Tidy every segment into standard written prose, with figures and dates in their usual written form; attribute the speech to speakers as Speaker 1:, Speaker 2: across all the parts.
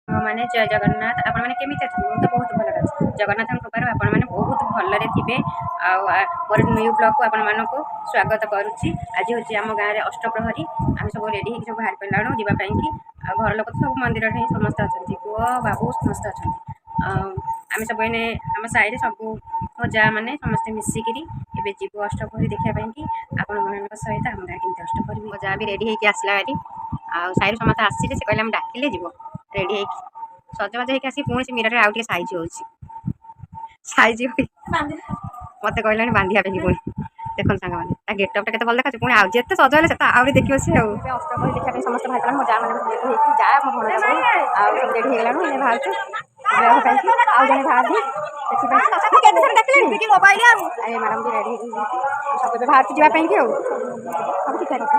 Speaker 1: ମାନେ ଜୟ ଜଗନ୍ନାଥ। ଆପଣମାନେ କେମିତି ଅଛନ୍ତି? ମୁଁ ତ ବହୁତ ଭଲରେ ଅଛି। ଜଗନ୍ନାଥଙ୍କ କୃପାରୁ ଆପଣମାନେ ବହୁତ ଭଲରେ ଥିବେ। ଆଉ ମୋର ନ୍ୟୁ ବ୍ଲଗ୍କୁ ଆପଣମାନଙ୍କୁ ସ୍ୱାଗତ କରୁଛି। ଆଜି ହେଉଛି ଆମ ଗାଁରେ ଅଷ୍ଟପ୍ରହରୀ। ଆମେ ସବୁ ରେଡ଼ି ହେଇକି ସବୁ ବାହାରି ପାରିଲାଣୁ ଯିବା ପାଇଁକି। ଆଉ ଘର ଲୋକ ତ ସବୁ ମନ୍ଦିରରେ ହିଁ ସମସ୍ତେ ଅଛନ୍ତି, ପୁଅ ବାବୁ ସମସ୍ତେ ଅଛନ୍ତି। ଆମେ ସବୁ ଏଇନେ ଆମ ସାହିରେ ସବୁ ମୋ ଯାଆ ମାନେ ସମସ୍ତେ ମିଶିକିରି ଏବେ ଯିବୁ ଅଷ୍ଟପ୍ରହରୀ ଦେଖିବା ପାଇଁକି। ଆପଣମାନଙ୍କ ସହିତ ଆମ ଗାଁ କେମିତି ଅଷ୍ଟପ୍ରହରୀ। ମୋ ଯାଆ ବି ରେଡ଼ି ହେଇକି ଆସିଲା ଭାରି। ଆଉ ସାହିରେ ସମସ୍ତେ ଆସିଲେ, ସେ କହିଲେ ଆମେ ଡାକିଲେ ଯିବ। ରେଡ଼ି ହେଇକି ସଜବାଜ ହେଇକି ଆସିକି ପୁଣି ସେ ମିରରରେ ଆଉ ଟିକେ ସାଇଜ୍ ହେଉଛି। ସାଇଜ୍ ହୋଇ ମୋତେ କହିଲାଣି ବାନ୍ଧିବା ପାଇଁ ପୁଣି। ଦେଖନ୍ତୁ ସାଙ୍ଗମାନେ ତା ଗେଟଅପ୍ଟା କେତେ ଭଲ ଦେଖାଯାଉଛି। ପୁଣି ଆଉ ଯେତେ ସଜ ହେଲେ ସେତେ ଆହୁରି ଦେଖିବ ସିଏ। ଆଉ ଅଷ୍ଟପ୍ରହରୀ ଦେଖିବା ପାଇଁ ସମସ୍ତେ ବାହାରିଲାଣି। ମୋ ଯାଆ ମାନେ ରେଡ଼ି ହେଇକି ଯାଆ ମୋ ଭଣଜା ସବୁ ଆଉ ସବୁ ରେଡ଼ି ହେଇଗଲାଣି। ଏଇନେ ବାହାରୁଛୁ ବେହ ପାଇଁକି। ଆଉ ଜଣେ ବାହାରିଲି ସେଥିପାଇଁ କେତେ ଥର ଡାକିଲେଣି ମୋବାଇଲ। ଆଉ ଏ ମ୍ୟାଡ଼ାମ୍ ବି ରେଡ଼ି ହେଇକି ସବୁ ଏବେ ବାହାରୁଛୁ ଯିବା ପାଇଁକି। ଆଉ ସବୁ ଠିକ୍ ଠାକ୍ ଅଛି।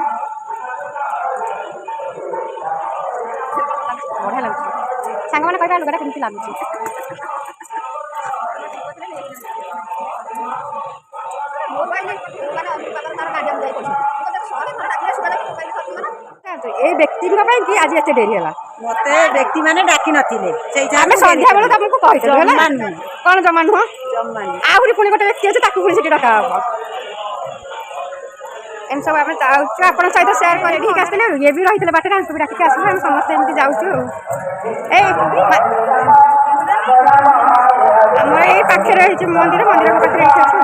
Speaker 1: ବଢ଼ିଆ ଲାଗୁଛି। ସାଙ୍ଗମାନେ କହିବା ଲୁଗାଟା କେମିତି ଲାଗୁଛି। ଏଇ ବ୍ୟକ୍ତିଙ୍କ ପାଇଁ କି ଆଜି ଏତେ ଡେରି ହେଲା।
Speaker 2: ମତେ ବ୍ୟକ୍ତି ମାନେ ଡାକି ନଥିଲେ,
Speaker 1: ଆମେ ସନ୍ଧ୍ୟାବେଳୁ ତମକୁ କହିଥିଲୁ ହେଲା। କଣ ଜମା ନୁହଁ? ଆହୁରି ପୁଣି ଗୋଟେ ବ୍ୟକ୍ତି ଅଛି, ତାକୁ ପୁଣି ସେଠି ଡକା ହବ। ଏମିତି ସବୁ ଆମେ ଯାଉଛୁ ଆପଣଙ୍କ ସହିତ ସେୟାର କରି ଠିକ୍ ଆସିଥିଲେ। ଇଏ ବି ରହିଥିଲେ ବାଟରେ, ଆମେ ସବୁ ଡାକିକି ଆସିଲୁ। ଆମେ ସମସ୍ତେ ଏମିତି ଯାଉଛୁ। ଏଇ ଆମର ଏଇ ପାଖରେ ରହିଛି ମନ୍ଦିର ପାଖରେ ଏଇଠି ଅଛି।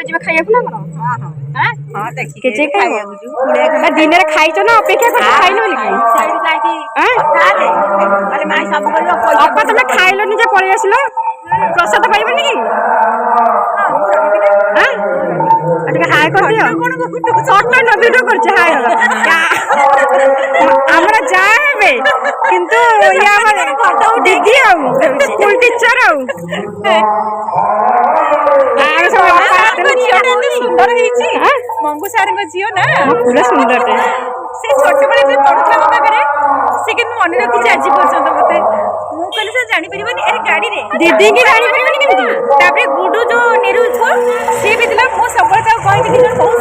Speaker 1: ଯିବା ଖାଇବାକୁ ନା କଣ? ହାଁ
Speaker 2: ହଁ ଦେଖି
Speaker 1: କେଜେ ଖାଇବ?
Speaker 2: ଖାଇବାକୁ
Speaker 1: ଦିନରେ ଖାଇଛ ନା ଅପେକ୍ଷା କରିଛ ଖାଇନ ବୋଲି କି?
Speaker 2: ସେଇଠି ଯାଇକି
Speaker 1: ଆଁ?
Speaker 2: ଖାଇଲେ ମାଇଁ ସବୁ କରିବ
Speaker 1: ଅପା ତମେ ଖାଇଲନି ଯେ ପଳେଇ ଆସିଲ ପ୍ରସାଦ ପାଇବନି କି? ଆଁ? ଆଉ ଟିକେ ହାଇ କରିଦିଅ ଫଟୋ ନ ଭିଡ଼ିଓ କରୁଛି ହାଇ ଆମର ଯାହା ହେବେ କିନ୍ତୁ ଇଏ ଆମର ଦିଦି ଆଉ ସ୍କୁଲ ଟିଚର ଆଉ ଆମେ ସବୁ ଅପା
Speaker 3: ସୁନ୍ଦର ହେଇଛି
Speaker 1: ଆଁ?
Speaker 3: ମଙ୍ଗୁ ସାରଙ୍କ ଝିଅ ନା
Speaker 1: ପୁରା ସୁନ୍ଦରଟେ
Speaker 3: ସେ ଛୋଟବେଳେ ଯେ ପଢୁଥିଲା ମୋ ପାଖରେ ସେ କିନ୍ତୁ ମନେ ରଖିଛି ଆଜି ପର୍ଯ୍ୟନ୍ତ ମତେ ମୁଁ କହିଲି ସେ ଜାଣିପାରିବନି ଆରେ ଗାଡିରେ
Speaker 1: ଦିଦି କି ଜାଣିପାରିବନି କେମିତି?
Speaker 3: ତାପରେ ଗୁଡୁ ଯୋଉ ନିରୁଜ ସିଏ ବି ଥିଲା ମୁଁ ସବୁବେଳେ ତାକୁ କହିଥିଲି ବହୁତ